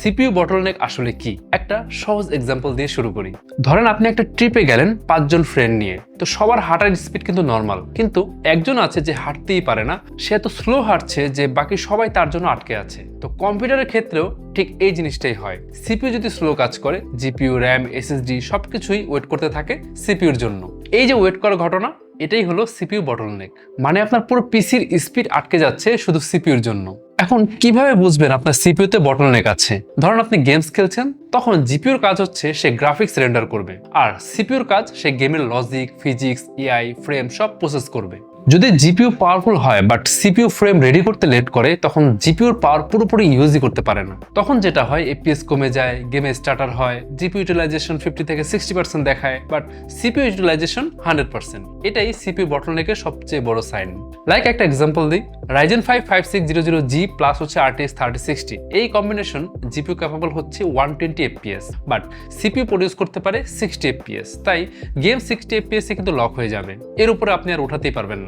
CPU bottleneck আসলে কি? একটা সহজ এক্সাম্পল দিয়ে শুরু করি। ধরেন আপনি একটা ট্রিপে গেলেন 5 জন ফ্রেন্ড নিয়ে। তো সবার হাঁটার স্পিড কিন্তু নর্মাল, কিন্তু একজন আছে যে হাঁটতেই পারে না, সে এত স্লো হাঁটছে যে বাকি সবাই তার জন্য আটকে আছে। তো কম্পিউটারের ক্ষেত্রেও ঠিক এই জিনিসটাই হয়। সিপিইউ যদি স্লো কাজ করে, জিপিইউ, র্যাম, এসএসডি সবকিছুই ওয়েট করতে থাকে সিপিইউর জন্য। এই যে ওয়েট করার ঘটনা, এটাই হলো সিপিইউ বটলনেক। মানে আপনার পুরো পিসির স্পিড আটকে যাচ্ছে শুধু সিপিইউর জন্য। এখন কিভাবে বুঝবেন আপনার সিপিইউতে বটলনেক আছে? ধরুন আপনি গেমস খেলছেন, তখন জিপিইউর কাজ হচ্ছে সে গ্রাফিক্স রেন্ডার করবে, আর সিপিইউর কাজ সে গেমের লজিক, ফিজিক্স, এআই, ফ্রেম সব প্রসেস করবে। যদি জিপিইউ পাওয়ারফুল হয় বাট সিপিইউ ফ্রেম রেডি করতে লেট করে, তখন জিপিইউর পাওয়ার পুরোপুরি ইউজই করতে পারে না। তখন যেটা হয়, এপিএস কমে যায়, গেমে স্টার্টার হয়, জিপিইউ ইউটিলাইজেশন 50 থেকে 60% দেখায়, বাট সিপিইউ ইউটিলাইজেশন 100%। এটাই সিপিইউ বটলনেকের সবচেয়ে বড় সাইন। লাইক একটা এক্সাম্পল দিই, Ryzen 5 5600G প্লাস হচ্ছে RTX 3060, এই কম্বিনেশন জিপিইউ ক্যাপাবল হচ্ছে 120 FPS, বাট সিপিইউ প্রডিউস করতে পারে 60 FPS। তাই গেম 60 FPS এ কিন্তু লক হয়ে যাবে, এর উপরে আপনি আর ওঠাতেই পারবেন না।